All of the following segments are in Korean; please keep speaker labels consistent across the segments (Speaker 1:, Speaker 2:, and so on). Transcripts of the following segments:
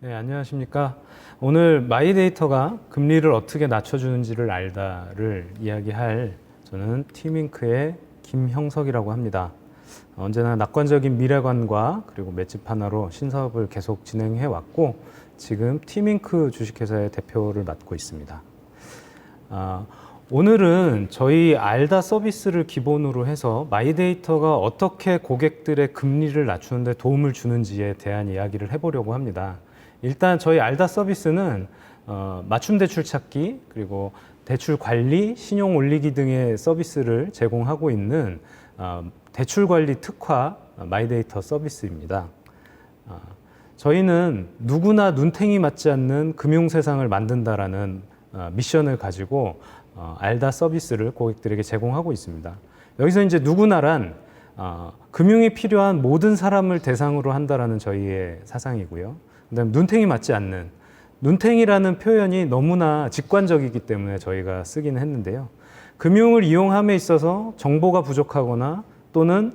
Speaker 1: 네, 안녕하십니까. 오늘 마이데이터가 금리를 어떻게 낮춰주는지를 알다를 이야기할 저는 티밍크의 김형석이라고 합니다. 언제나 낙관적인 미래관과 그리고 맷집 하나로 신사업을 계속 진행해 왔고 지금 티밍크 주식회사의 대표를 맡고 있습니다. 오늘은 저희 알다 서비스를 기본으로 해서 마이데이터가 어떻게 고객들의 금리를 낮추는 데 도움을 주는지에 대한 이야기를 해보려고 합니다. 일단 저희 알다 서비스는 맞춤 대출 찾기 그리고 대출 관리, 신용 올리기 등의 서비스를 제공하고 있는 대출 관리 특화 마이데이터 서비스입니다. 저희는 누구나 눈탱이 맞지 않는 금융 세상을 만든다라는 미션을 가지고 알다 서비스를 고객들에게 제공하고 있습니다. 여기서 이제 누구나란 금융이 필요한 모든 사람을 대상으로 한다라는 저희의 사상이고요. 그다음 눈탱이 맞지 않는, 눈탱이라는 표현이 너무나 직관적이기 때문에 저희가 쓰기는 했는데요. 금융을 이용함에 있어서 정보가 부족하거나 또는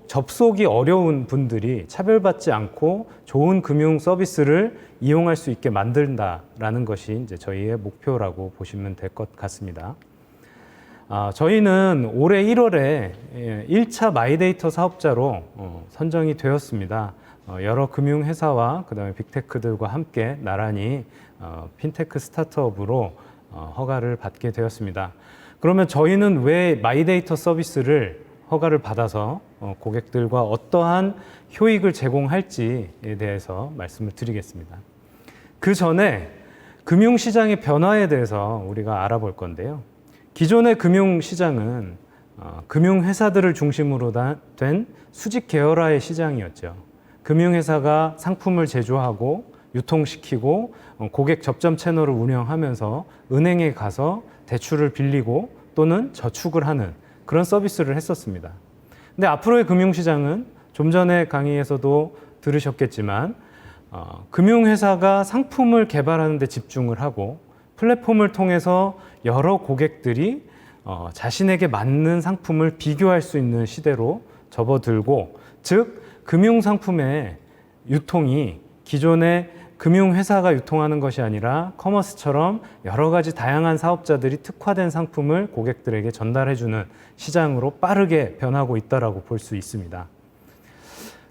Speaker 1: 접속이 어려운 분들이 차별받지 않고 좋은 금융 서비스를 이용할 수 있게 만든다라는 것이 이제 저희의 목표라고 보시면 될 것 같습니다. 저희는 올해 1월에 1차 마이데이터 사업자로 선정이 되었습니다. 여러 금융회사와 그다음에 빅테크들과 함께 나란히 핀테크 스타트업으로 허가를 받게 되었습니다. 그러면 저희는 왜 마이데이터 서비스를 허가를 받아서 고객들과 어떠한 효익을 제공할지에 대해서 말씀을 드리겠습니다. 그 전에 금융시장의 변화에 대해서 우리가 알아볼 건데요. 기존의 금융시장은 금융회사들을 중심으로 된 수직 계열화의 시장이었죠. 금융회사가 상품을 제조하고 유통시키고 고객 접점 채널을 운영하면서 은행에 가서 대출을 빌리고 또는 저축을 하는 그런 서비스를 했었습니다. 근데 앞으로의 금융시장은 좀 전에 강의에서도 들으셨겠지만 금융회사가 상품을 개발하는 데 집중을 하고 플랫폼을 통해서 여러 고객들이 자신에게 맞는 상품을 비교할 수 있는 시대로 접어들고, 즉 금융상품의 유통이 기존의 금융회사가 유통하는 것이 아니라 커머스처럼 여러 가지 다양한 사업자들이 특화된 상품을 고객들에게 전달해주는 시장으로 빠르게 변하고 있다고 볼 수 있습니다.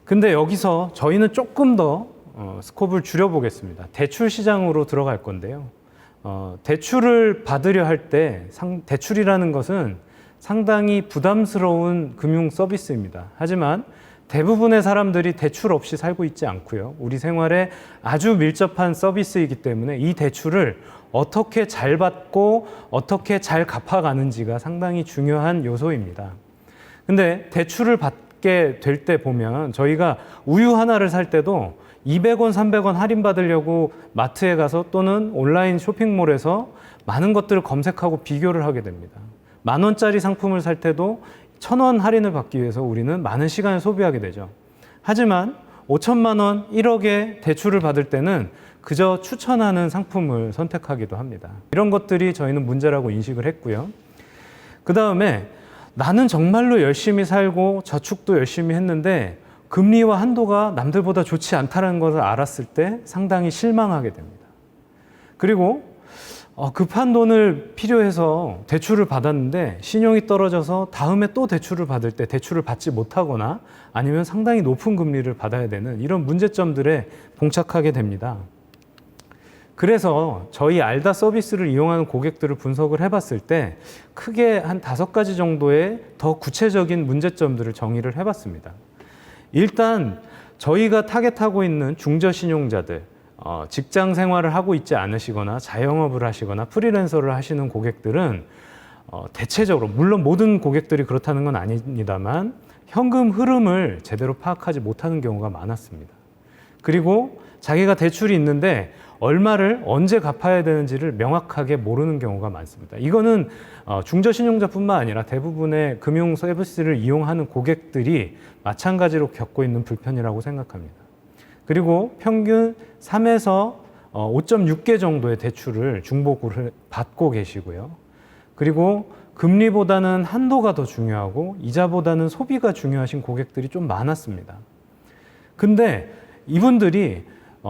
Speaker 1: 근데 여기서 저희는 조금 더 스콥을 줄여보겠습니다. 대출 시장으로 들어갈 건데요. 대출을 받으려 할 때 대출이라는 것은 상당히 부담스러운 금융 서비스입니다. 하지만 대부분의 사람들이 대출 없이 살고 있지 않고요. 우리 생활에 아주 밀접한 서비스이기 때문에 이 대출을 어떻게 잘 받고 어떻게 잘 갚아가는지가 상당히 중요한 요소입니다. 근데 대출을 받게 될 때 보면 저희가 우유 하나를 살 때도 200원, 300원 할인받으려고 마트에 가서 또는 온라인 쇼핑몰에서 많은 것들을 검색하고 비교를 하게 됩니다. 10,000원짜리 상품을 살 때도 1,000원 할인을 받기 위해서 우리는 많은 시간을 소비하게 되죠. 하지만 5천만 원, 1억의 대출을 받을 때는 그저 추천하는 상품을 선택하기도 합니다. 이런 것들이 저희는 문제라고 인식을 했고요. 그 다음에 나는 정말로 열심히 살고 저축도 열심히 했는데 금리와 한도가 남들보다 좋지 않다는 것을 알았을 때 상당히 실망하게 됩니다. 그리고 급한 돈을 필요해서 대출을 받았는데 신용이 떨어져서 다음에 또 대출을 받을 때 대출을 받지 못하거나 아니면 상당히 높은 금리를 받아야 되는 이런 문제점들에 봉착하게 됩니다. 그래서 저희 알다 서비스를 이용하는 고객들을 분석을 해봤을 때 크게 한 5가지 정도의 더 구체적인 문제점들을 정의를 해봤습니다. 일단 저희가 타겟하고 있는 중저신용자들, 직장 생활을 하고 있지 않으시거나 자영업을 하시거나 프리랜서를 하시는 고객들은 대체적으로, 물론 모든 고객들이 그렇다는 건 아닙니다만 현금 흐름을 제대로 파악하지 못하는 경우가 많았습니다. 그리고 자기가 대출이 있는데 얼마를 언제 갚아야 되는지를 명확하게 모르는 경우가 많습니다. 이거는 중저신용자뿐만 아니라 대부분의 금융 서비스를 이용하는 고객들이 마찬가지로 겪고 있는 불편이라고 생각합니다. 그리고 평균 3에서 5.6개 정도의 대출을 중복을 받고 계시고요. 그리고 금리보다는 한도가 더 중요하고 이자보다는 소비가 중요하신 고객들이 좀 많았습니다. 근데 이분들이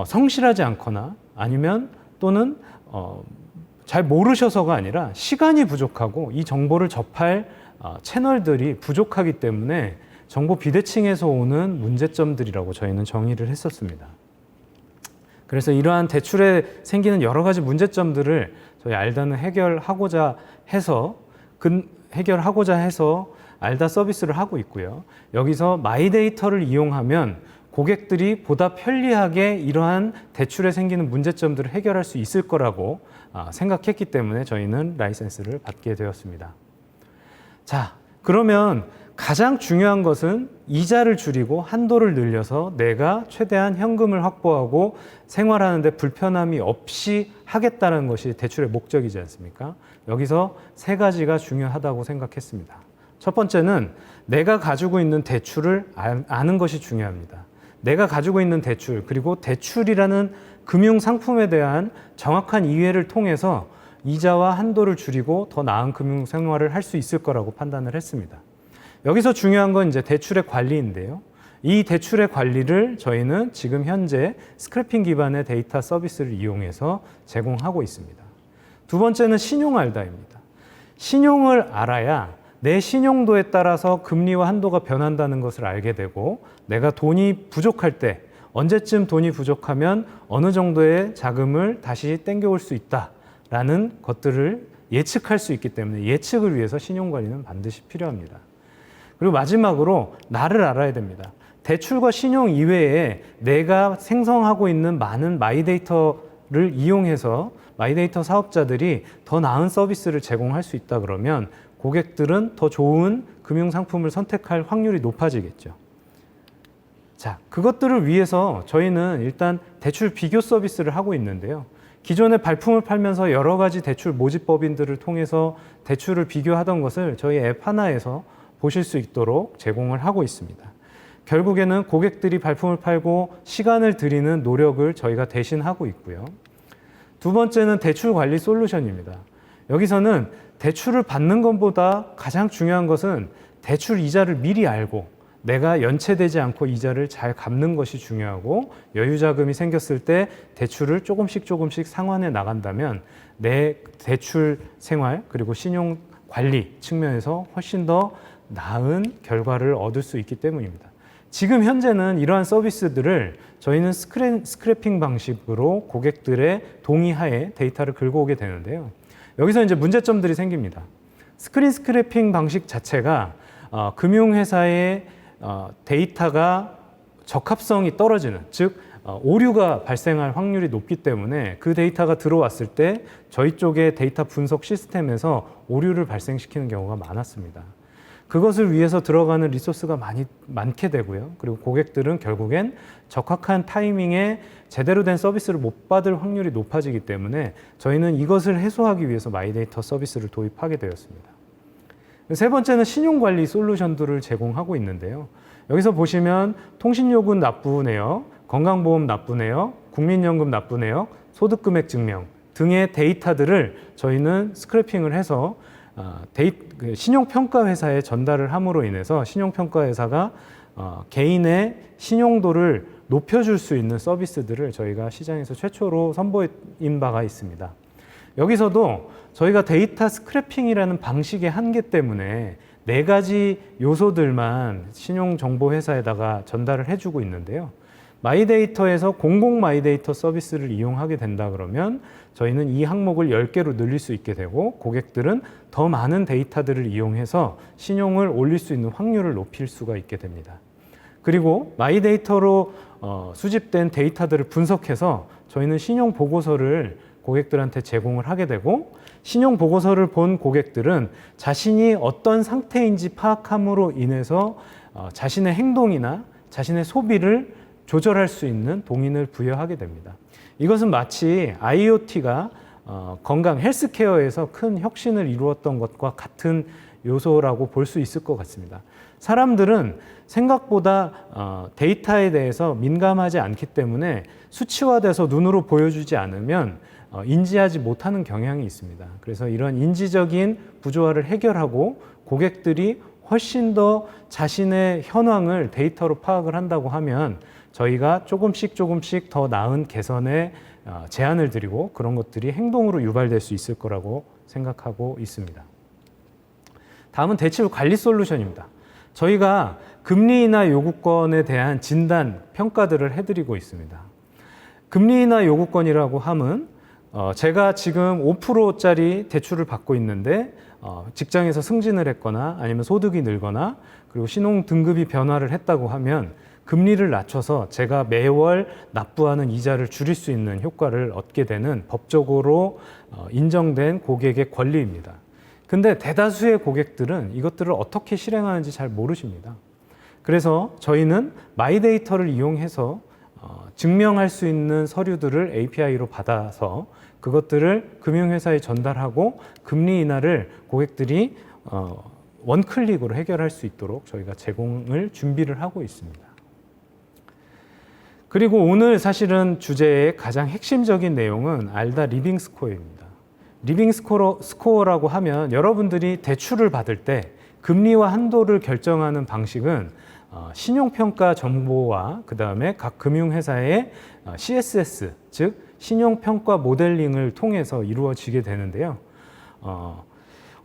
Speaker 1: 성실하지 않거나 아니면 또는 잘 모르셔서가 아니라 시간이 부족하고 이 정보를 접할 채널들이 부족하기 때문에 정보 비대칭에서 오는 문제점들이라고 저희는 정의를 했었습니다. 그래서 이러한 대출에 생기는 여러 가지 문제점들을 저희 알다는 해결하고자 해서 알다 서비스를 하고 있고요. 여기서 마이데이터를 이용하면 고객들이 보다 편리하게 이러한 대출에 생기는 문제점들을 해결할 수 있을 거라고 생각했기 때문에 저희는 라이센스를 받게 되었습니다. 자, 그러면 가장 중요한 것은 이자를 줄이고 한도를 늘려서 내가 최대한 현금을 확보하고 생활하는 데 불편함이 없이 하겠다는 것이 대출의 목적이지 않습니까? 여기서 세 가지가 중요하다고 생각했습니다. 첫 번째는 내가 가지고 있는 대출을 아는 것이 중요합니다. 내가 가지고 있는 대출, 그리고 대출이라는 금융 상품에 대한 정확한 이해를 통해서 이자와 한도를 줄이고 더 나은 금융 생활을 할 수 있을 거라고 판단을 했습니다. 여기서 중요한 건 이제 대출의 관리인데요. 이 대출의 관리를 저희는 지금 현재 스크래핑 기반의 데이터 서비스를 이용해서 제공하고 있습니다. 두 번째는 신용 알다입니다. 신용을 알아야 내 신용도에 따라서 금리와 한도가 변한다는 것을 알게 되고 내가 돈이 부족할 때 언제쯤 돈이 부족하면 어느 정도의 자금을 다시 땡겨올 수 있다라는 것들을 예측할 수 있기 때문에 예측을 위해서 신용관리는 반드시 필요합니다. 그리고 마지막으로 나를 알아야 됩니다. 대출과 신용 이외에 내가 생성하고 있는 많은 마이데이터를 이용해서 마이데이터 사업자들이 더 나은 서비스를 제공할 수 있다 그러면 고객들은 더 좋은 금융상품을 선택할 확률이 높아지겠죠. 자, 그것들을 위해서 저희는 일단 대출 비교 서비스를 하고 있는데요. 기존에 발품을 팔면서 여러 가지 대출 모집법인들을 통해서 대출을 비교하던 것을 저희 앱 하나에서 보실 수 있도록 제공을 하고 있습니다. 결국에는 고객들이 발품을 팔고 시간을 들이는 노력을 저희가 대신 하고 있고요. 두 번째는 대출 관리 솔루션입니다. 여기서는 대출을 받는 것보다 가장 중요한 것은 대출 이자를 미리 알고 내가 연체되지 않고 이자를 잘 갚는 것이 중요하고 여유 자금이 생겼을 때 대출을 조금씩 상환해 나간다면 내 대출 생활 그리고 신용 관리 측면에서 훨씬 더 나은 결과를 얻을 수 있기 때문입니다. 지금 현재는 이러한 서비스들을 저희는 스크래핑 방식으로 고객들의 동의하에 데이터를 긁어 오게 되는데요. 여기서 이제 문제점들이 생깁니다. 스크래핑 방식 자체가 금융회사의 데이터가 적합성이 떨어지는, 즉 오류가 발생할 확률이 높기 때문에 그 데이터가 들어왔을 때 저희 쪽의 데이터 분석 시스템에서 오류를 발생시키는 경우가 많았습니다. 그것을 위해서 들어가는 리소스가 많게 되고요. 그리고 고객들은 결국엔 적합한 타이밍에 제대로 된 서비스를 못 받을 확률이 높아지기 때문에 저희는 이것을 해소하기 위해서 마이데이터 서비스를 도입하게 되었습니다. 세 번째는 신용관리 솔루션들을 제공하고 있는데요. 여기서 보시면 통신요금 납부 내역, 건강보험 납부 내역, 국민연금 납부 내역, 소득금액 증명 등의 데이터들을 저희는 스크래핑을 해서 신용평가회사에 전달을 함으로 인해서 신용평가회사가 개인의 신용도를 높여줄 수 있는 서비스들을 저희가 시장에서 최초로 선보인 바가 있습니다. 여기서도 저희가 데이터 스크래핑이라는 방식의 한계 때문에 4가지 요소들만 신용정보회사에다가 전달을 해주고 있는데요. 마이데이터에서 공공 마이데이터 서비스를 이용하게 된다 그러면 저희는 이 항목을 10개로 늘릴 수 있게 되고 고객들은 더 많은 데이터들을 이용해서 신용을 올릴 수 있는 확률을 높일 수가 있게 됩니다. 그리고 마이데이터로 수집된 데이터들을 분석해서 저희는 신용보고서를 고객들한테 제공을 하게 되고 신용보고서를 본 고객들은 자신이 어떤 상태인지 파악함으로 인해서 자신의 행동이나 자신의 소비를 조절할 수 있는 동인을 부여하게 됩니다. 이것은 마치 IoT가 건강 헬스케어에서 큰 혁신을 이루었던 것과 같은 요소라고 볼 수 있을 것 같습니다. 사람들은 생각보다 데이터에 대해서 민감하지 않기 때문에 수치화돼서 눈으로 보여주지 않으면 인지하지 못하는 경향이 있습니다. 그래서 이런 인지적인 부조화를 해결하고 고객들이 훨씬 더 자신의 현황을 데이터로 파악을 한다고 하면 저희가 조금씩 더 나은 개선에 제안을 드리고 그런 것들이 행동으로 유발될 수 있을 거라고 생각하고 있습니다. 다음은 대출 관리 솔루션입니다. 저희가 금리 인하 요구권에 대한 진단, 평가들을 해드리고 있습니다. 금리 인하 요구권이라고 함은 제가 지금 5%짜리 대출을 받고 있는데 직장에서 승진을 했거나 아니면 소득이 늘거나 그리고 신용 등급이 변화를 했다고 하면 금리를 낮춰서 제가 매월 납부하는 이자를 줄일 수 있는 효과를 얻게 되는 법적으로 인정된 고객의 권리입니다. 근데 대다수의 고객들은 이것들을 어떻게 실행하는지 잘 모르십니다. 그래서 저희는 마이데이터를 이용해서 증명할 수 있는 서류들을 API로 받아서 그것들을 금융회사에 전달하고 금리 인하를 고객들이 원클릭으로 해결할 수 있도록 저희가 제공을 준비를 하고 있습니다. 그리고 오늘 사실은 주제의 가장 핵심적인 내용은 알다 리빙 스코어입니다. 리빙 스코어라고 하면 여러분들이 대출을 받을 때 금리와 한도를 결정하는 방식은 신용평가 정보와 그 다음에 각 금융회사의 CSS, 즉 신용평가 모델링을 통해서 이루어지게 되는데요.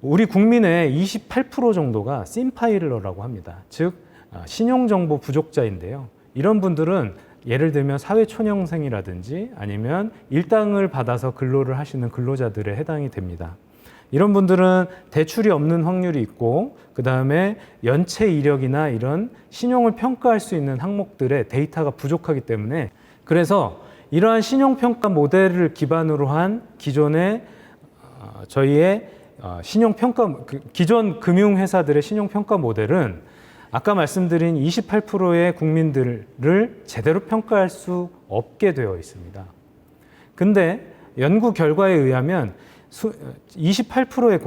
Speaker 1: 우리 국민의 28% 정도가 심파일러라고 합니다. 즉 신용정보 부족자인데요. 이런 분들은 예를 들면 사회초년생이라든지 아니면 일당을 받아서 근로를 하시는 근로자들에 해당이 됩니다. 이런 분들은 대출이 없는 확률이 있고 그 다음에 연체 이력이나 이런 신용을 평가할 수 있는 항목들의 데이터가 부족하기 때문에 그래서 이러한 신용평가 모델을 기반으로 한 기존의 저희의 기존 금융회사들의 신용평가 모델은 아까 말씀드린 28%의 국민들을 제대로 평가할 수 없게 되어 있습니다. 근데 연구 결과에 의하면 28%의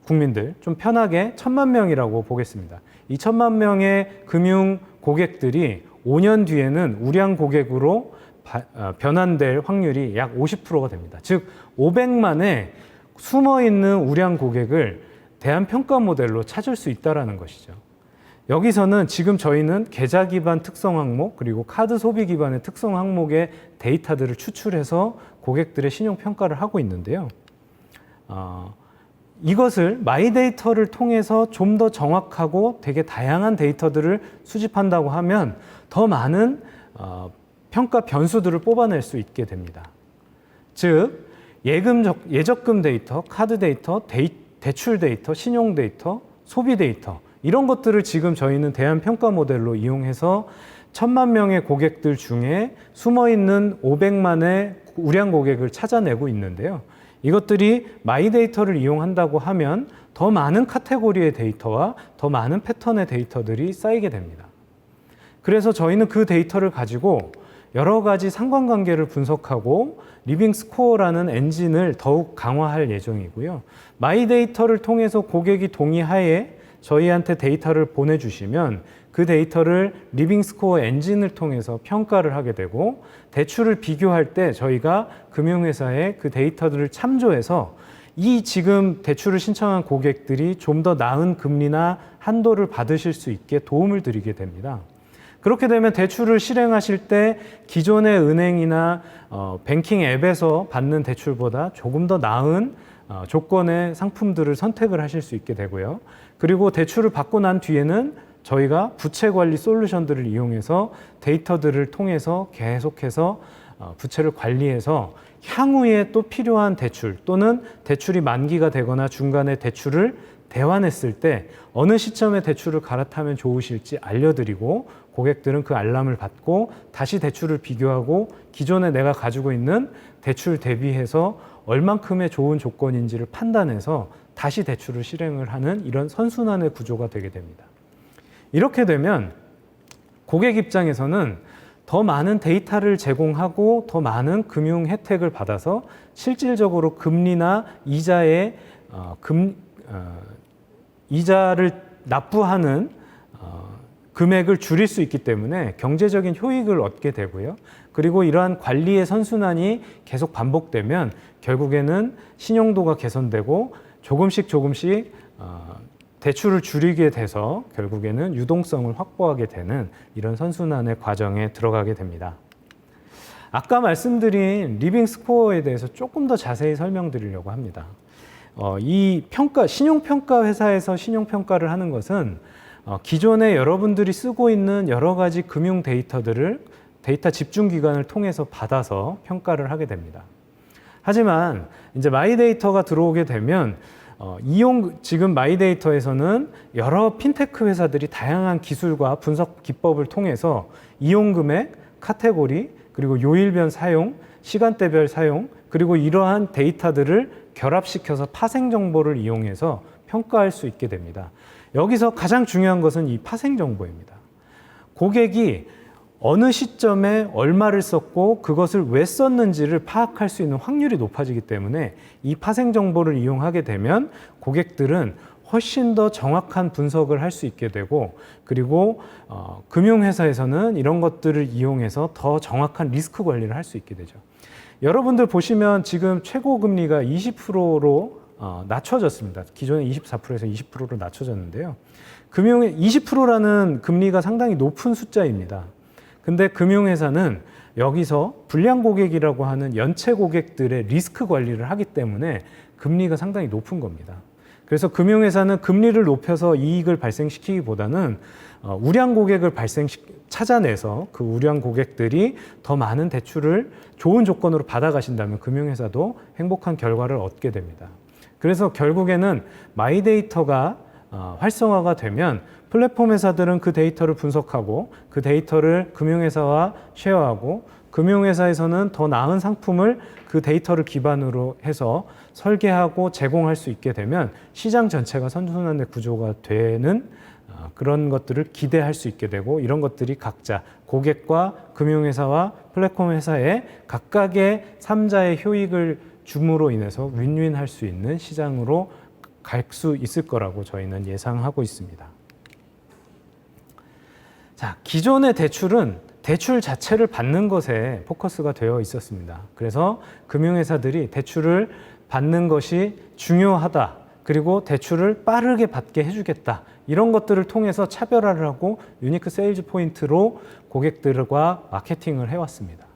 Speaker 1: 국민들, 좀 편하게 1,000만 명이라고 보겠습니다. 이 1,000만 명의 금융 고객들이 5년 뒤에는 우량 고객으로 변환될 확률이 약 50%가 됩니다. 즉 500만의 숨어있는 우량 고객을 대안평가 모델로 찾을 수 있다는 것이죠. 여기서는 지금 저희는 계좌 기반 특성 항목 그리고 카드 소비 기반의 특성 항목의 데이터들을 추출해서 고객들의 신용 평가를 하고 있는데요. 이것을 마이데이터를 통해서 좀 더 정확하고 되게 다양한 데이터들을 수집한다고 하면 더 많은 평가 변수들을 뽑아낼 수 있게 됩니다. 즉 예적금 데이터, 카드 데이터, 대출 데이터, 신용 데이터, 소비 데이터 이런 것들을 지금 저희는 대안평가 모델로 이용해서 1,000만 명의 고객들 중에 숨어있는 500만의 우량 고객을 찾아내고 있는데요. 이것들이 마이데이터를 이용한다고 하면 더 많은 카테고리의 데이터와 더 많은 패턴의 데이터들이 쌓이게 됩니다. 그래서 저희는 그 데이터를 가지고 여러 가지 상관관계를 분석하고 리빙 스코어라는 엔진을 더욱 강화할 예정이고요. 마이데이터를 통해서 고객이 동의하에 저희한테 데이터를 보내주시면 그 데이터를 리빙 스코어 엔진을 통해서 평가를 하게 되고 대출을 비교할 때 저희가 금융회사에 그 데이터들을 참조해서 이 지금 대출을 신청한 고객들이 좀 더 나은 금리나 한도를 받으실 수 있게 도움을 드리게 됩니다. 그렇게 되면 대출을 실행하실 때 기존의 은행이나 뱅킹 앱에서 받는 대출보다 조금 더 나은 조건의 상품들을 선택을 하실 수 있게 되고요. 그리고 대출을 받고 난 뒤에는 저희가 부채 관리 솔루션들을 이용해서 데이터들을 통해서 계속해서 부채를 관리해서 향후에 또 필요한 대출 또는 대출이 만기가 되거나 중간에 대출을 대환했을 때 어느 시점에 대출을 갈아타면 좋으실지 알려드리고 고객들은 그 알람을 받고 다시 대출을 비교하고 기존에 내가 가지고 있는 대출 대비해서 얼만큼의 좋은 조건인지를 판단해서 다시 대출을 실행을 하는 이런 선순환의 구조가 되게 됩니다. 이렇게 되면 고객 입장에서는 더 많은 데이터를 제공하고 더 많은 금융 혜택을 받아서 실질적으로 금리나 이자의 이자를 납부하는 금액을 줄일 수 있기 때문에 경제적인 효익을 얻게 되고요. 그리고 이러한 관리의 선순환이 계속 반복되면 결국에는 신용도가 개선되고 조금씩 대출을 줄이게 돼서 결국에는 유동성을 확보하게 되는 이런 선순환의 과정에 들어가게 됩니다. 아까 말씀드린 리빙 스코어에 대해서 조금 더 자세히 설명드리려고 합니다. 이 신용평가 회사에서 신용평가를 하는 것은 기존에 여러분들이 쓰고 있는 여러 가지 금융 데이터들을 데이터 집중기관을 통해서 받아서 평가를 하게 됩니다. 하지만 이제 마이데이터가 들어오게 되면 지금 마이데이터에서는 여러 핀테크 회사들이 다양한 기술과 분석 기법을 통해서 이용금액, 카테고리, 그리고 요일별 사용, 시간대별 사용, 그리고 이러한 데이터들을 결합시켜서 파생 정보를 이용해서 평가할 수 있게 됩니다. 여기서 가장 중요한 것은 이 파생 정보입니다. 고객이 어느 시점에 얼마를 썼고 그것을 왜 썼는지를 파악할 수 있는 확률이 높아지기 때문에 이 파생 정보를 이용하게 되면 고객들은 훨씬 더 정확한 분석을 할 수 있게 되고, 그리고 금융회사에서는 이런 것들을 이용해서 더 정확한 리스크 관리를 할 수 있게 되죠. 여러분들 보시면 지금 최고 금리가 20%로 낮춰졌습니다. 기존에 24%에서 20%로 낮춰졌는데요. 20%라는 금리가 상당히 높은 숫자입니다. 근데 금융회사는 여기서 불량 고객이라고 하는 연체 고객들의 리스크 관리를 하기 때문에 금리가 상당히 높은 겁니다. 그래서 금융회사는 금리를 높여서 이익을 발생시키기보다는 우량 고객을 찾아내서 그 우량 고객들이 더 많은 대출을 좋은 조건으로 받아가신다면 금융회사도 행복한 결과를 얻게 됩니다. 그래서 결국에는 마이데이터가 활성화가 되면 플랫폼 회사들은 그 데이터를 분석하고 그 데이터를 금융회사와 쉐어하고, 금융회사에서는 더 나은 상품을 그 데이터를 기반으로 해서 설계하고 제공할 수 있게 되면 시장 전체가 선순환의 구조가 되는 그런 것들을 기대할 수 있게 되고, 이런 것들이 각자 고객과 금융회사와 플랫폼 회사의 각각의 3자의 효익을 줌으로 인해서 윈윈할 수 있는 시장으로 갈 수 있을 거라고 저희는 예상하고 있습니다. 자, 기존의 대출은 대출 자체를 받는 것에 포커스가 되어 있었습니다. 그래서 금융회사들이 대출을 받는 것이 중요하다, 그리고 대출을 빠르게 받게 해주겠다, 이런 것들을 통해서 차별화를 하고 유니크 세일즈 포인트로 고객들과 마케팅을 해왔습니다.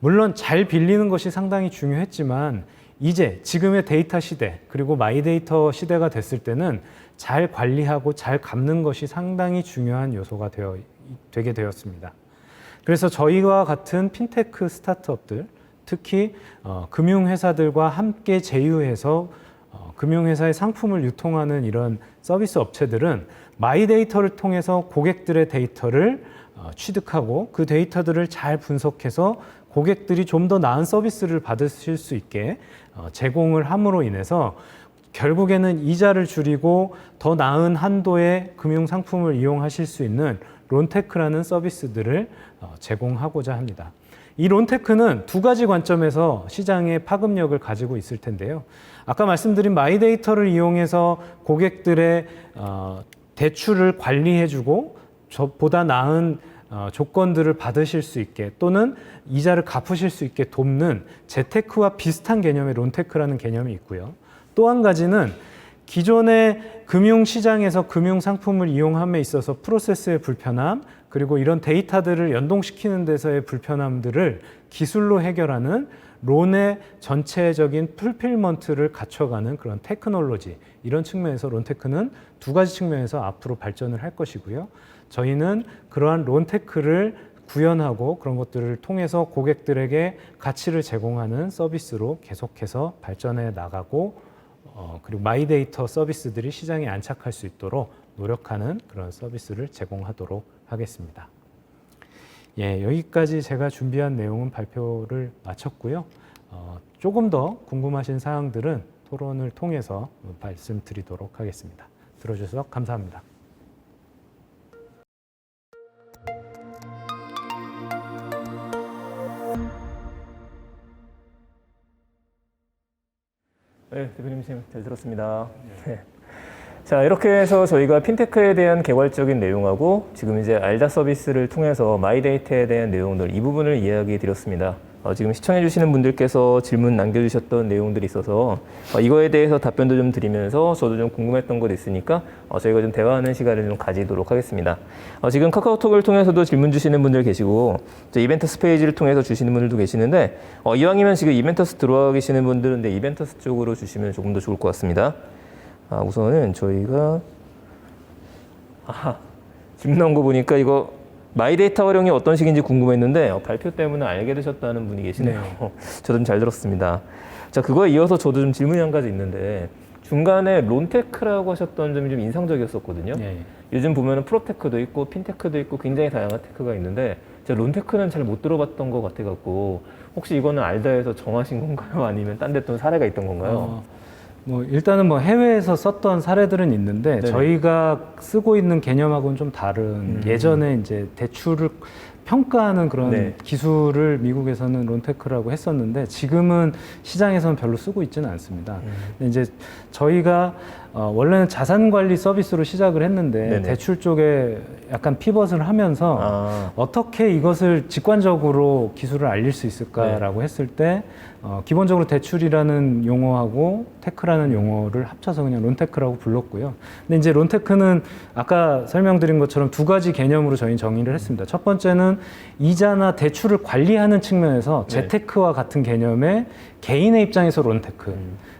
Speaker 1: 물론 잘 빌리는 것이 상당히 중요했지만 이제 지금의 데이터 시대, 그리고 마이데이터 시대가 됐을 때는 잘 관리하고 잘 갚는 것이 상당히 중요한 요소가 되게 되었습니다. 그래서 저희와 같은 핀테크 스타트업들, 특히 금융회사들과 함께 제휴해서 금융회사의 상품을 유통하는 이런 서비스 업체들은 마이데이터를 통해서 고객들의 데이터를 취득하고 그 데이터들을 잘 분석해서 고객들이 좀 더 나은 서비스를 받으실 수 있게 제공을 함으로 인해서 결국에는 이자를 줄이고 더 나은 한도의 금융 상품을 이용하실 수 있는 론테크라는 서비스들을 제공하고자 합니다. 이 론테크는 두 가지 관점에서 시장의 파급력을 가지고 있을 텐데요. 아까 말씀드린 마이데이터를 이용해서 고객들의 대출을 관리해주고 보다 나은 조건들을 받으실 수 있게, 또는 이자를 갚으실 수 있게 돕는 재테크와 비슷한 개념의 론테크라는 개념이 있고요. 또 한 가지는 기존의 금융시장에서 금융상품을 이용함에 있어서 프로세스의 불편함, 그리고 이런 데이터들을 연동시키는 데서의 불편함들을 기술로 해결하는 론의 전체적인 풀필먼트를 갖춰가는 그런 테크놀로지, 이런 측면에서 론테크는 두 가지 측면에서 앞으로 발전을 할 것이고요. 저희는 그러한 론테크를 구현하고 그런 것들을 통해서 고객들에게 가치를 제공하는 서비스로 계속해서 발전해 나가고, 그리고 마이데이터 서비스들이 시장에 안착할 수 있도록 노력하는 그런 서비스를 제공하도록 하겠습니다. 예, 여기까지 제가 준비한 내용은 발표를 마쳤고요. 조금 더 궁금하신 사항들은 토론을 통해서 말씀드리도록 하겠습니다. 들어주셔서 감사합니다.
Speaker 2: 네, 대표님 잘 들었습니다. 네. 자, 이렇게 해서 저희가 핀테크에 대한 개괄적인 내용하고 지금 이제 알다 서비스를 통해서 마이데이터에 대한 내용들 이 부분을 이야기 드렸습니다. 지금 시청해주시는 분들께서 질문 남겨주셨던 내용들이 있어서 이거에 대해서 답변도 좀 드리면서 저도 좀 궁금했던 것도 있으니까 저희가 좀 대화하는 시간을 좀 가지도록 하겠습니다. 지금 카카오톡을 통해서도 질문 주시는 분들 계시고 이벤트스 페이지를 통해서 주시는 분들도 계시는데 이왕이면 지금 이벤트스 들어와 계시는 분들은 이벤트스 쪽으로 주시면 조금 더 좋을 것 같습니다. 우선은 저희가 질문 나온 거 보니까 이거 마이데이터 활용이 어떤 식인지 궁금했는데 발표 때문에 알게 되셨다는 분이 계시네요. 저도 좀 잘 들었습니다. 자, 그거에 이어서 저도 좀 질문이 한 가지 있는데 중간에 론테크라고 하셨던 점이 좀 인상적이었었거든요.
Speaker 1: 예.
Speaker 2: 요즘 보면은 프로테크도 있고 핀테크도 있고 굉장히 다양한 테크가 있는데 제가 론테크는 잘 못 들어봤던 것 같아갖고 혹시 이거는 알다 해서 정하신 건가요? 아니면 딴 데 또 사례가 있던 건가요?
Speaker 1: 일단은 해외에서 썼던 사례들은 있는데
Speaker 2: 네네.
Speaker 1: 저희가 쓰고 있는 개념하고는 좀 다른 예전에 이제 대출을 평가하는 그런
Speaker 2: 네.
Speaker 1: 기술을 미국에서는 론테크라고 했었는데 지금은 시장에서는 별로 쓰고 있지는 않습니다. 근데 이제 저희가 원래는 자산 관리 서비스로 시작을 했는데
Speaker 2: 네네.
Speaker 1: 대출 쪽에 약간 피벗을 하면서 어떻게 이것을 직관적으로 기술을 알릴 수 있을까라고 했을 때 기본적으로 대출이라는 용어하고 테크라는 용어를 합쳐서 그냥 론테크라고 불렀고요. 근데 이제 론테크는 아까 설명드린 것처럼 두 가지 개념으로 저희는 정의를 했습니다. 첫 번째는 이자나 대출을 관리하는 측면에서
Speaker 2: 네.
Speaker 1: 재테크와 같은 개념의 개인의 입장에서 론테크.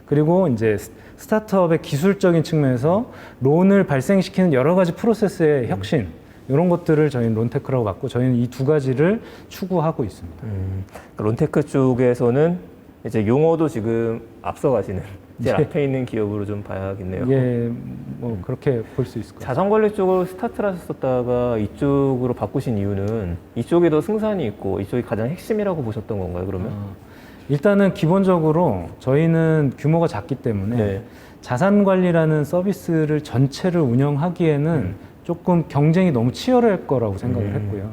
Speaker 1: 그리고 이제 스타트업의 기술적인 측면에서 론을 발생시키는 여러 가지 프로세스의 혁신. 이런 것들을 저희는 론테크라고 갖고 저희는 이 두 가지를 추구하고 있습니다.
Speaker 2: 론테크 쪽에서는 이제 용어도 지금 앞서가시는 제일 앞에 있는 기업으로 좀 봐야겠네요.
Speaker 1: 예, 그렇게 볼 수 있을 것 같아요.
Speaker 2: 자산관리 쪽으로 스타트를 하셨다가 이쪽으로 바꾸신 이유는 이쪽에 더 승산이 있고 이쪽이 가장 핵심이라고 보셨던 건가요, 그러면?
Speaker 1: 일단은 기본적으로 저희는 규모가 작기 때문에
Speaker 2: 네.
Speaker 1: 자산관리라는 서비스를 전체를 운영하기에는 조금 경쟁이 너무 치열할 거라고 생각을 했고요.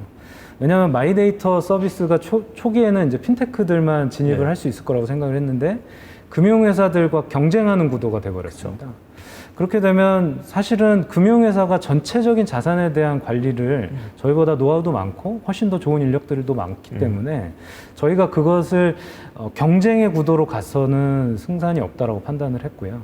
Speaker 1: 왜냐하면 마이데이터 서비스가 초기에는 이제 핀테크들만 진입을
Speaker 2: 네.
Speaker 1: 할 수 있을 거라고 생각을 했는데 금융회사들과 경쟁하는 구도가 돼버렸습니다. 그렇게 되면 사실은 금융회사가 전체적인 자산에 대한 관리를 저희보다 노하우도 많고 훨씬 더 좋은 인력들도 많기 때문에 저희가 그것을 경쟁의 구도로 가서는 승산이 없다라고 판단을 했고요.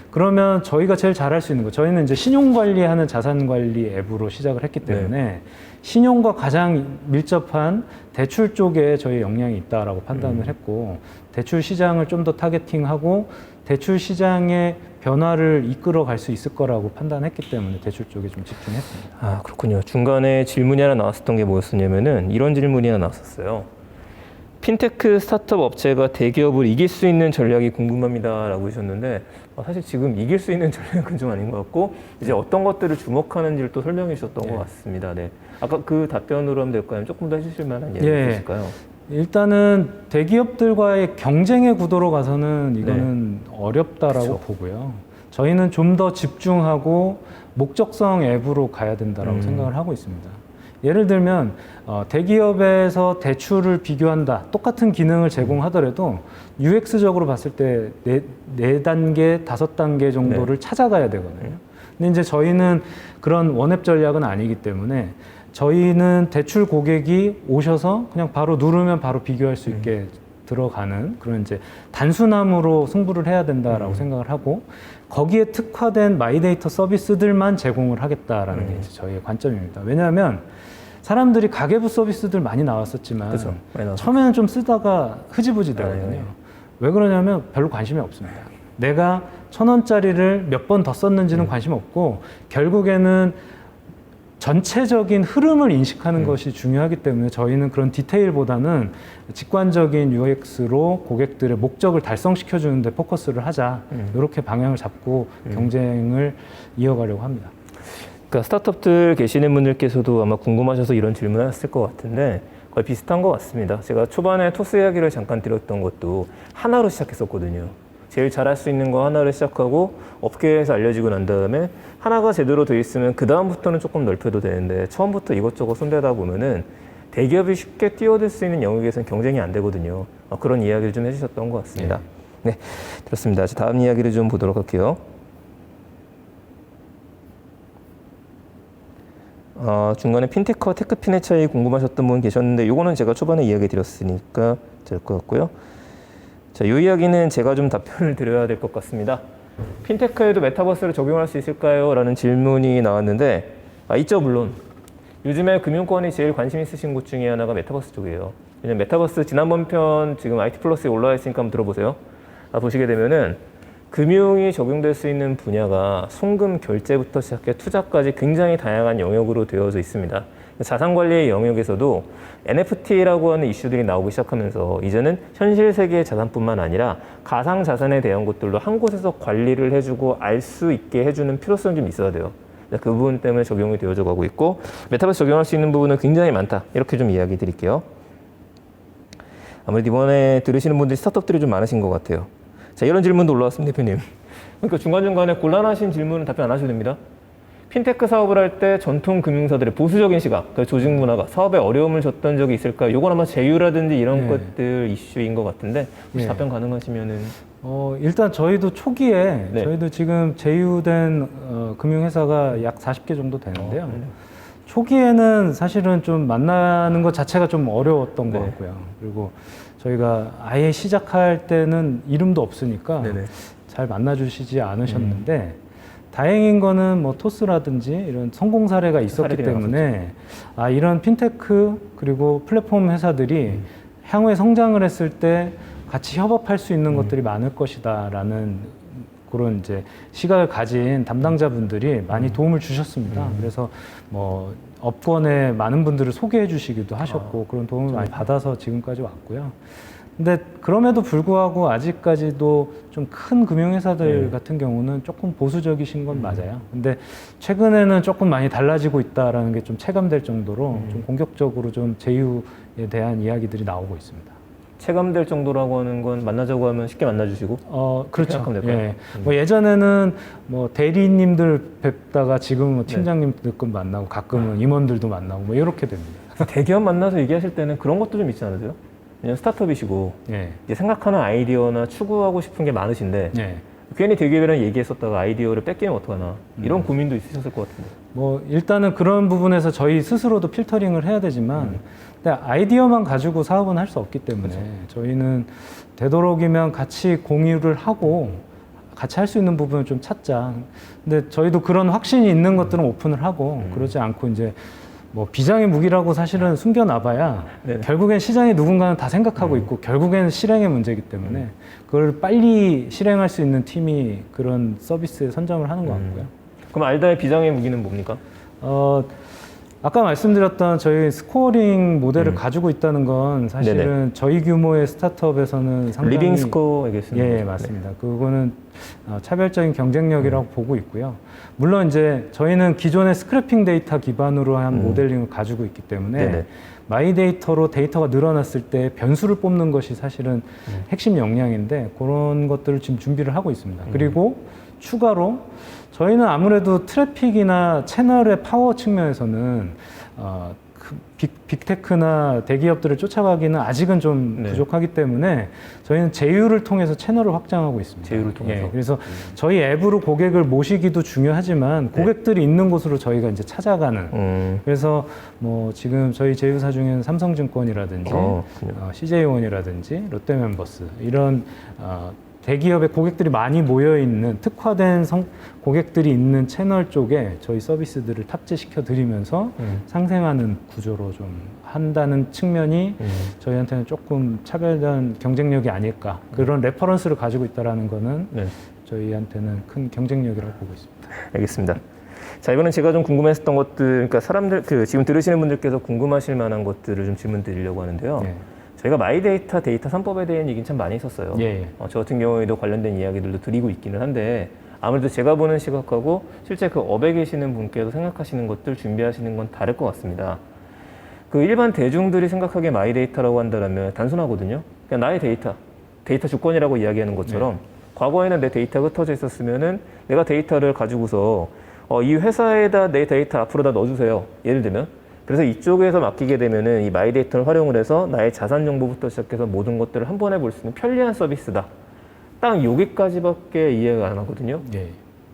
Speaker 1: 그러면 저희가 제일 잘할 수 있는 거, 저희는 이제 신용관리하는 자산관리 앱으로 시작을 했기 때문에 신용과 가장 밀접한 대출 쪽에 저희 역량이 있다라고 판단을 했고 대출 시장을 좀 더 타겟팅하고 대출 시장의 변화를 이끌어 갈 수 있을 거라고 판단했기 때문에 대출 쪽에 좀 집중했습니다.
Speaker 2: 그렇군요. 중간에 질문이 하나 나왔었던 게 뭐였었냐면은 이런 질문이 하나 나왔었어요. 핀테크 스타트업 업체가 대기업을 이길 수 있는 전략이 궁금합니다라고 하셨는데 사실 지금 이길 수 있는 전략은 좀 아닌 것 같고 이제 어떤 것들을 주목하는지를 또 설명해 주셨던 것 같습니다. 네. 아까 그 답변으로 하면 될까요? 조금 더 해주실 만한 이야기 있으실까요?
Speaker 1: 일단은 대기업들과의 경쟁의 구도로 가서는 이거는 어렵다라고 보고요. 저희는 좀 더 집중하고 목적성 앱으로 가야 된다라고 생각을 하고 있습니다. 예를 들면 대기업에서 대출을 비교한다. 똑같은 기능을 제공하더라도 UX적으로 봤을 때 네 단계, 5단계 정도를 찾아가야 되거든요. 근데 이제 저희는 그런 원앱 전략은 아니기 때문에 저희는 대출 고객이 오셔서 그냥 바로 누르면 바로 비교할 수 있게 들어가는 그런 이제 단순함으로 승부를 해야 된다라고 생각을 하고 거기에 특화된 마이데이터 서비스들만 제공을 하겠다라는 게 이제 저희의 관점입니다. 왜냐하면 사람들이 가계부 서비스들 많이 나왔었지만
Speaker 2: 그렇죠.
Speaker 1: 처음에는 좀 쓰다가 흐지부지 되거든요. 왜 그러냐면 별로 관심이 없습니다. 내가 1,000원짜리를 몇 번 더 썼는지는 관심 없고 결국에는 전체적인 흐름을 인식하는 것이 중요하기 때문에 저희는 그런 디테일보다는 직관적인 UX로 고객들의 목적을 달성시켜 주는데 포커스를 하자. 이렇게 방향을 잡고 경쟁을 이어가려고 합니다.
Speaker 2: 그러니까 스타트업들 계시는 분들께서도 아마 궁금하셔서 이런 질문을 하셨을 것 같은데 거의 비슷한 것 같습니다. 제가 초반에 토스 이야기를 잠깐 드렸던 것도 하나로 시작했었거든요. 제일 잘할 수 있는 거 하나를 시작하고 업계에서 알려지고 난 다음에 하나가 제대로 돼 있으면 그 다음부터는 조금 넓혀도 되는데 처음부터 이것저것 손대다 보면은 대기업이 쉽게 뛰어들 수 있는 영역에서는 경쟁이 안 되거든요. 그런 이야기를 좀 해주셨던 것 같습니다. 네, 그렇습니다. 다음 이야기를 좀 보도록 할게요. 중간에 핀테크와 테크핀의 차이 궁금하셨던 분 계셨는데 이거는 제가 초반에 이야기 드렸으니까 될 것 같고요. 자, 이 이야기는 제가 좀 답변을 드려야 될 것 같습니다. 핀테크에도 메타버스를 적용할 수 있을까요? 라는 질문이 나왔는데 있죠, 물론. 요즘에 금융권이 제일 관심 있으신 곳 중에 하나가 메타버스 쪽이에요. 왜냐면 메타버스 지난번 편 지금 IT 플러스에 올라와 있으니까 한번 들어보세요. 보시게 되면은 금융이 적용될 수 있는 분야가 송금 결제부터 시작해 투자까지 굉장히 다양한 영역으로 되어져 있습니다. 자산 관리의 영역에서도 NFT라고 하는 이슈들이 나오기 시작하면서 이제는 현실 세계의 자산뿐만 아니라 가상 자산에 대한 것들도 한 곳에서 관리를 해주고 알 수 있게 해주는 필요성이 좀 있어야 돼요. 그 부분 때문에 적용이 되어져 가고 있고 메타버스 적용할 수 있는 부분은 굉장히 많다. 이렇게 좀 이야기 드릴게요. 아무래도 이번에 들으시는 분들이 스타트업들이 좀 많으신 것 같아요. 자, 이런 질문도 올라왔습니다, 대표님. 그러니까 중간중간에 곤란하신 질문은 답변 안 하셔도 됩니다. 핀테크 사업을 할 때 전통 금융사들의 보수적인 시각, 그 조직 문화가 사업에 어려움을 줬던 적이 있을까요? 요건 아마 제휴라든지 이런 것들 이슈인 것 같은데 혹시 답변 가능하시면은
Speaker 1: 일단 저희도 초기에
Speaker 2: 네.
Speaker 1: 저희도 지금 제휴된 금융회사가 약 40개 정도 되는데요. 초기에는 사실은 좀 만나는 것 자체가 좀 어려웠던 것 같고요. 그리고 저희가 아예 시작할 때는 이름도 없으니까 잘 만나주시지 않으셨는데 다행인 거는 뭐 토스라든지 이런 성공 사례가 있었기 때문에 이런 핀테크 그리고 플랫폼 회사들이 향후에 성장을 했을 때 같이 협업할 수 있는 것들이 많을 것이다라는 그런 이제 시각을 가진 담당자분들이 많이 도움을 주셨습니다. 그래서 뭐 업권에 많은 분들을 소개해 주시기도 하셨고 그런 도움을 많이 받아서 지금까지 왔고요. 근데 그럼에도 불구하고 아직까지도 좀 큰 금융회사들 같은 경우는 조금 보수적이신 건 맞아요. 근데 최근에는 조금 많이 달라지고 있다라는 게 좀 체감될 정도로 좀 공격적으로 좀 제휴에 대한 이야기들이 나오고 있습니다.
Speaker 2: 체감될 정도라고 하는 건 만나자고 하면 쉽게 만나주시고
Speaker 1: 그렇죠.
Speaker 2: 생각하면 될까요?
Speaker 1: 예. 뭐 예전에는 뭐 대리님들 뵙다가 지금은 뭐 팀장님들 만나고 가끔은 임원들도 만나고 뭐 이렇게 됩니다.
Speaker 2: 대기업 만나서 얘기하실 때는 그런 것도 좀 있지 않으세요? 왜냐면 스타트업이시고 이제 생각하는 아이디어나 추구하고 싶은 게 많으신데 괜히 대기업이랑 얘기했었다가 아이디어를 뺏기면 어떡하나 이런 고민도 있으셨을 것 같은데.
Speaker 1: 뭐 일단은 그런 부분에서 저희 스스로도 필터링을 해야 되지만 근데 아이디어만 가지고 사업은 할 수 없기 때문에 저희는 되도록이면 같이 공유를 하고 같이 할 수 있는 부분을 좀 찾자. 근데 저희도 그런 확신이 있는 것들은 오픈을 하고 그러지 않고 이제 뭐 비장의 무기라고 사실은 숨겨놔봐야 결국엔 시장에 누군가는 다 생각하고 있고 결국엔 실행의 문제이기 때문에 그걸 빨리 실행할 수 있는 팀이 그런 서비스에 선점을 하는 것 같고요.
Speaker 2: 그럼 알다의 비장의 무기는 뭡니까?
Speaker 1: 아까 말씀드렸던 저희 스코어링 모델을 가지고 있다는 건 사실은 저희 규모의 스타트업에서는 상당히
Speaker 2: 리빙 스코어 얘기했습니다.
Speaker 1: 예, 맞습니다. 그거는 차별적인 경쟁력이라고 보고 있고요. 물론 이제 저희는 기존의 스크래핑 데이터 기반으로 한 모델링을 가지고 있기 때문에 마이 데이터로 데이터가 늘어났을 때 변수를 뽑는 것이 사실은 핵심 역량인데 그런 것들을 지금 준비를 하고 있습니다. 그리고 추가로 저희는 아무래도 트래픽이나 채널의 파워 측면에서는 빅테크나 대기업들을 쫓아가기는 아직은 좀 부족하기 때문에 저희는 제휴를 통해서 채널을 확장하고 있습니다.
Speaker 2: 제휴를 통해서.
Speaker 1: 그래서 저희 앱으로 고객을 모시기도 중요하지만 고객들이 있는 곳으로 저희가 이제 찾아가는. 그래서 뭐 지금 저희 제휴사 중에는 삼성증권이라든지 CJ원이라든지 롯데멤버스 이런 대기업의 고객들이 많이 모여있는 특화된 고객들이 있는 채널 쪽에 저희 서비스들을 탑재시켜 드리면서 상생하는 구조로 좀 한다는 측면이 저희한테는 조금 차별된 경쟁력이 아닐까. 그런 레퍼런스를 가지고 있다는 거는 저희한테는 큰 경쟁력이라고 보고 있습니다.
Speaker 2: 알겠습니다. 자, 이번엔 제가 좀 궁금했던 것들, 그러니까 사람들, 지금 들으시는 분들께서 궁금하실 만한 것들을 좀 질문 드리려고 하는데요. 저희가 마이데이터 데이터 3법에 대한 얘기는 참 많이 있었어요. 저 같은 경우에도 관련된 이야기들도 드리고 있기는 한데 아무래도 제가 보는 시각하고 실제 그 업에 계시는 분께서 생각하시는 것들 준비하시는 건 다를 것 같습니다. 그 일반 대중들이 생각하기에 마이데이터라고 한다면 단순하거든요. 그냥 나의 데이터 주권이라고 이야기하는 것처럼 과거에는 내 데이터가 흩어져 있었으면은 내가 데이터를 가지고서 이 회사에다 내 데이터 앞으로 다 넣어주세요. 예를 들면 그래서 이쪽에서 맡기게 되면은 이 마이데이터를 활용을 해서 나의 자산 정보부터 시작해서 모든 것들을 한 번에 볼 수 있는 편리한 서비스다. 딱 여기까지밖에 이해가 안 하거든요. 근데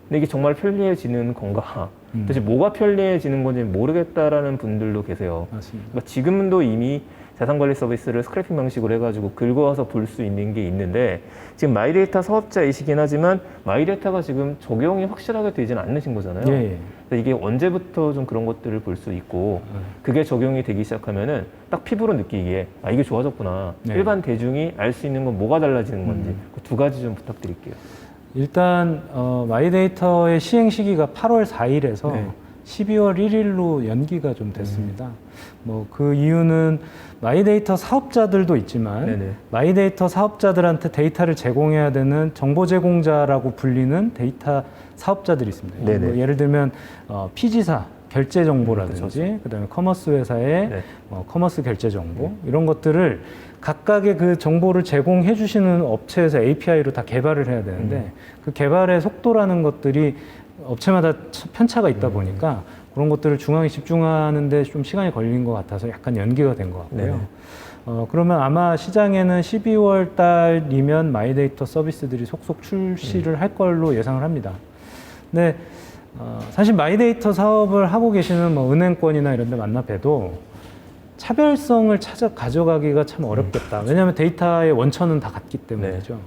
Speaker 2: 이게 정말 편리해지는 건가? 도대체 뭐가 편리해지는 건지 모르겠다라는 분들도 계세요.
Speaker 1: 맞습니다.
Speaker 2: 그러니까 지금도 이미 자산관리 서비스를 스크래핑 방식으로 해가지고 긁어와서 볼 수 있는 게 있는데 지금 마이데이터 사업자이시긴 하지만 마이데이터가 지금 적용이 확실하게 되지는 않으신 거잖아요.
Speaker 1: 예.
Speaker 2: 그래서 이게 언제부터 좀 그런 것들을 볼 수 있고 그게 적용이 되기 시작하면은 딱 피부로 느끼기에 아 이게 좋아졌구나.
Speaker 1: 네.
Speaker 2: 일반 대중이 알 수 있는 건 뭐가 달라지는 건지 그 두 가지 좀 부탁드릴게요.
Speaker 1: 일단 마이데이터의 시행 시기가 8월 4일에서
Speaker 2: 네.
Speaker 1: 12월 1일로 연기가 좀 됐습니다. 뭐 그 이유는 마이데이터 사업자들도 있지만
Speaker 2: 네네.
Speaker 1: 마이데이터 사업자들한테 데이터를 제공해야 되는 정보 제공자라고 불리는 데이터 사업자들이 있습니다.
Speaker 2: 네네.
Speaker 1: 뭐 예를 들면 피지사 결제 정보라든지
Speaker 2: 그렇죠.
Speaker 1: 그다음에 커머스 회사의
Speaker 2: 네.
Speaker 1: 커머스 결제 정보 이런 것들을 각각의 그 정보를 제공해 주시는 업체에서 API로 다 개발을 해야 되는데 그 개발의 속도라는 것들이 업체마다 편차가 있다 보니까 그런 것들을 중앙에 집중하는데 좀 시간이 걸린 것 같아서 약간 연기가 된 것 같고요.
Speaker 2: 네네.
Speaker 1: 그러면 아마 시장에는 12월 달이면 마이데이터 서비스들이 속속 출시를 할 걸로 예상을 합니다. 근데 사실 마이데이터 사업을 하고 계시는 뭐 은행권이나 이런 데 만나 봬도 차별성을 가져가기가 참 어렵겠다. 왜냐하면 데이터의 원천은 다 같기 때문이죠.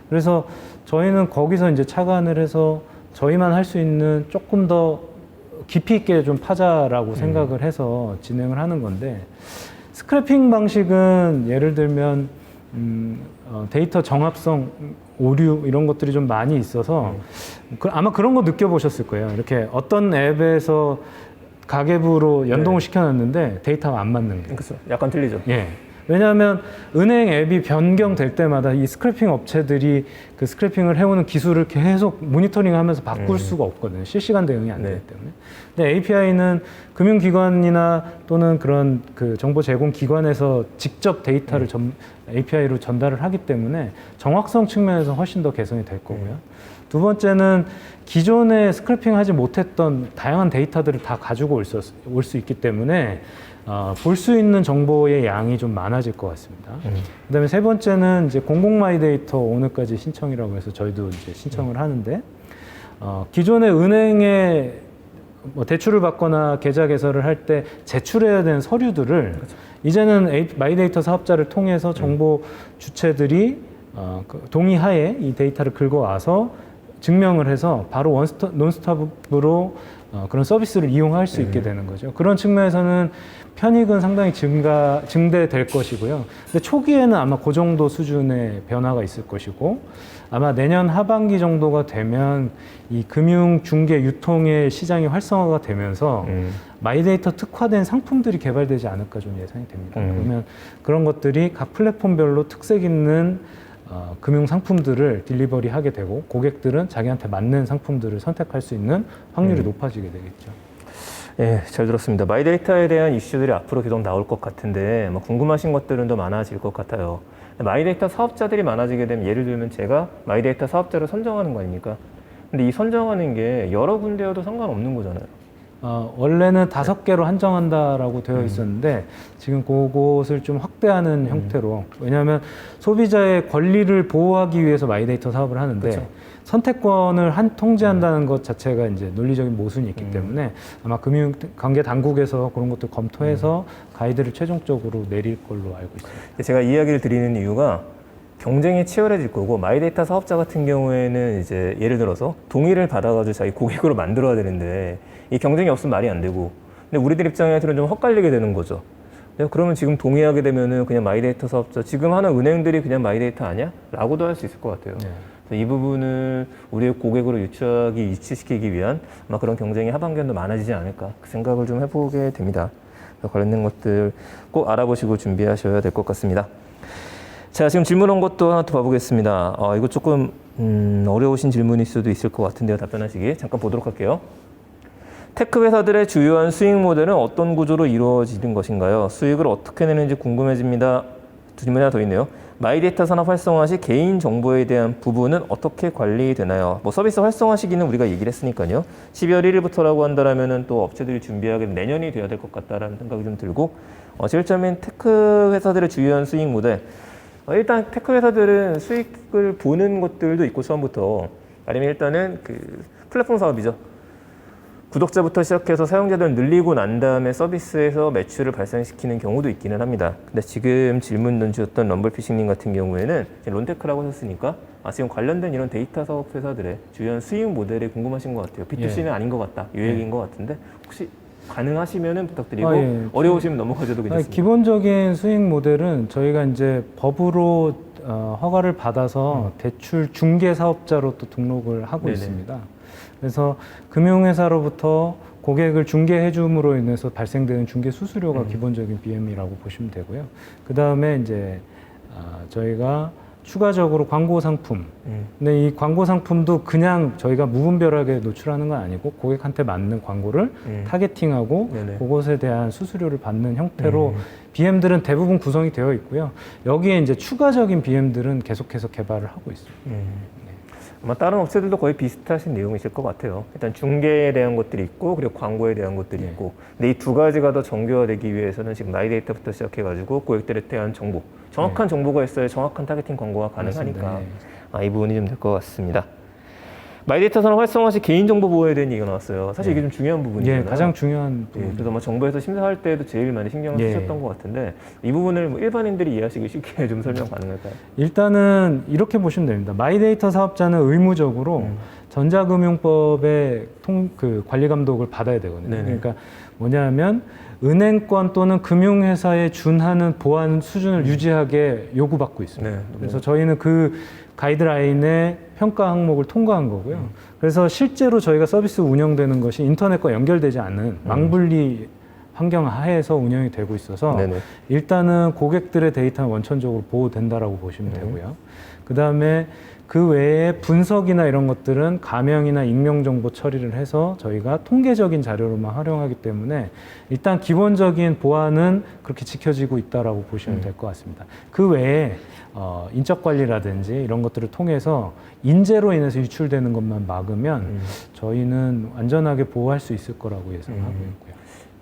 Speaker 1: 그래서 저희는 거기서 이제 착안을 해서 저희만 할 수 있는 조금 더 깊이 있게 좀 파자라고 생각을 해서 진행을 하는 건데 스크래핑 방식은 예를 들면 데이터 정합성, 오류 이런 것들이 좀 많이 있어서 아마 그런 거 느껴보셨을 거예요. 이렇게 어떤 앱에서 가계부로 연동을 시켜놨는데 데이터가 안 맞는 게.
Speaker 2: 그렇죠. 약간 틀리죠.
Speaker 1: 예. 왜냐하면 은행 앱이 변경될 때마다 이 스크래핑 업체들이 그 스크래핑을 해오는 기술을 계속 모니터링하면서 바꿀 수가 없거든요. 실시간 대응이 안 되기 때문에. 근데 API는 금융기관이나 또는 그런 그 정보 제공 기관에서 직접 데이터를 API로 전달을 하기 때문에 정확성 측면에서 훨씬 더 개선이 될 거고요. 두 번째는 기존에 스크래핑하지 못했던 다양한 데이터들을 다 가지고 올 수 있기 때문에 볼 수 있는 정보의 양이 좀 많아질 것 같습니다. 그다음에 세 번째는 이제 공공 마이데이터 오늘까지 신청이라고 해서 저희도 이제 신청을 하는데 기존의 은행에 뭐 대출을 받거나 계좌 개설을 할 때 제출해야 되는 서류들을 이제는 마이데이터 사업자를 통해서 정보 주체들이 동의하에 이 데이터를 긁어와서 증명을 해서 바로 논스톱으로 그런 서비스를 이용할 수 있게 되는 거죠. 그런 측면에서는 편익은 상당히 증대될 것이고요. 근데 초기에는 아마 그 정도 수준의 변화가 있을 것이고 아마 내년 하반기 정도가 되면 이 금융 중개 유통의 시장이 활성화가 되면서 마이데이터 특화된 상품들이 개발되지 않을까 좀 예상이 됩니다. 그러면 그런 것들이 각 플랫폼별로 특색 있는 금융 상품들을 딜리버리 하게 되고 고객들은 자기한테 맞는 상품들을 선택할 수 있는 확률이 높아지게 되겠죠.
Speaker 2: 예, 잘 들었습니다. 마이데이터에 대한 이슈들이 앞으로 계속 나올 것 같은데 궁금하신 것들은 더 많아질 것 같아요. 마이데이터 사업자들이 많아지게 되면 예를 들면 제가 마이데이터 사업자를 선정하는 거 아닙니까? 근데 이 선정하는 게 여러 군데여도 상관없는 거잖아요.
Speaker 1: 원래는 5개로 한정한다라고 되어 있었는데 지금 그것을 좀 확대하는 형태로 왜냐하면 소비자의 권리를 보호하기 위해서 마이데이터 사업을 하는데
Speaker 2: 그쵸.
Speaker 1: 선택권을 통제한다는 것 자체가 이제 논리적인 모순이 있기 때문에 아마 금융관계 당국에서 그런 것들 검토해서 가이드를 최종적으로 내릴 걸로 알고 있습니다.
Speaker 2: 제가 이야기를 드리는 이유가 경쟁이 치열해질 거고 마이데이터 사업자 같은 경우에는 이제 예를 들어서 동의를 받아가지고 자기 고객으로 만들어야 되는데 이 경쟁이 없으면 말이 안 되고 근데 우리들 입장에서는 좀 헛갈리게 되는 거죠. 그러면 지금 동의하게 되면은 그냥 마이데이터 사업자 지금 하는 은행들이 그냥 마이데이터 아니야? 라고도 할 수 있을 것 같아요.
Speaker 1: 네.
Speaker 2: 이 부분을 우리의 고객으로 유치시키기 위한 아마 그런 경쟁이 하반기에도 많아지지 않을까 그 생각을 좀 해보게 됩니다. 관련된 것들 꼭 알아보시고 준비하셔야 될 것 같습니다. 자, 지금 질문 온 것도 하나 더 봐보겠습니다. 이거 조금 어려우신 질문일 수도 있을 것 같은데요. 답변하시기 잠깐 보도록 할게요. 테크 회사들의 주요한 수익 모델은 어떤 구조로 이루어지는 것인가요? 수익을 어떻게 내는지 궁금해집니다. 두 질문 하나 더 있네요. 마이데이터 산업 활성화 시 개인 정보에 대한 부분은 어떻게 관리되나요? 뭐 서비스 활성화 시기는 우리가 얘기를 했으니까요. 12월 1일부터라고 한다면은 또 업체들이 준비하게 내년이 돼야 될 것 같다라는 생각이 좀 들고 제일 처음엔 테크 회사들의 주요한 수익 모델. 일단 테크 회사들은 수익을 보는 것들도 있고 처음부터 아니면 일단은 그 플랫폼 사업이죠. 구독자부터 시작해서 사용자들 늘리고 난 다음에 서비스에서 매출을 발생시키는 경우도 있기는 합니다. 근데 지금 질문 던지셨던 럼블피싱님 같은 경우에는 론테크라고 하셨으니까 지금 관련된 이런 데이터 사업 회사들의 주요 수익 모델이 궁금하신 것 같아요. B2C는 아닌 것 같다. 이 얘기인 것 같은데 혹시 가능하시면 부탁드리고 어려우시면 넘어가셔도 괜찮습니다.
Speaker 1: 기본적인 수익 모델은 저희가 이제 법으로 허가를 받아서 대출 중개 사업자로 또 등록을 하고
Speaker 2: 네네.
Speaker 1: 있습니다. 그래서 금융회사로부터 고객을 중개해 줌으로 인해서 발생되는 중개 수수료가 기본적인 BM이라고 보시면 되고요. 그 다음에 이제 저희가 추가적으로 광고 상품. 근데 이 광고 상품도 그냥 저희가 무분별하게 노출하는 건 아니고 고객한테 맞는 광고를 타겟팅하고
Speaker 2: 네네.
Speaker 1: 그것에 대한 수수료를 받는 형태로 BM들은 대부분 구성이 되어 있고요. 여기에 이제 추가적인 BM들은 계속해서 개발을 하고 있습니다.
Speaker 2: 아마 다른 업체들도 거의 비슷하신 내용이실 것 같아요. 일단 중개에 대한 것들이 있고 그리고 광고에 대한 것들이 있고 근데 이 두 가지가 더 정교화되기 위해서는 지금 마이데이터부터 시작해가지고 고객들에 대한 정보 정확한 정보가 있어야 정확한 타겟팅 광고가 가능하니까
Speaker 1: 맞습니다.
Speaker 2: 이 부분이 좀 될 것 같습니다. 마이데이터 산업 활성화 시 개인정보 보호에 대한 얘기가 나왔어요. 사실 이게 좀 중요한 부분이잖아요.
Speaker 1: 가장 중요한 부분.
Speaker 2: 그래서 아마 정부에서 심사할 때도 제일 많이 신경을 쓰셨던 것 같은데 이 부분을 뭐 일반인들이 이해하시기 쉽게 좀 설명 가능할까요?
Speaker 1: 일단은 이렇게 보시면 됩니다. 마이데이터 사업자는 의무적으로 전자금융법의 관리 감독을 받아야 되거든요.
Speaker 2: 네네.
Speaker 1: 그러니까 뭐냐면 은행권 또는 금융회사에 준하는 보안 수준을 유지하게 요구받고 있습니다.
Speaker 2: 네.
Speaker 1: 그래서 저희는 그 가이드라인의 평가 항목을 통과한 거고요. 그래서 실제로 저희가 서비스 운영되는 것이 인터넷과 연결되지 않은 망분리 환경 하에서 운영이 되고 있어서
Speaker 2: 네네.
Speaker 1: 일단은 고객들의 데이터는 원천적으로 보호된다라고 보시면 되고요. 그 다음에 그 외에 분석이나 이런 것들은 가명이나 익명 정보 처리를 해서 저희가 통계적인 자료로만 활용하기 때문에 일단 기본적인 보안은 그렇게 지켜지고 있다라고 보시면 될 것 같습니다. 그 외에 인적 관리라든지 이런 것들을 통해서 인재로 인해서 유출되는 것만 막으면 저희는 안전하게 보호할 수 있을 거라고 예상하고 있고요.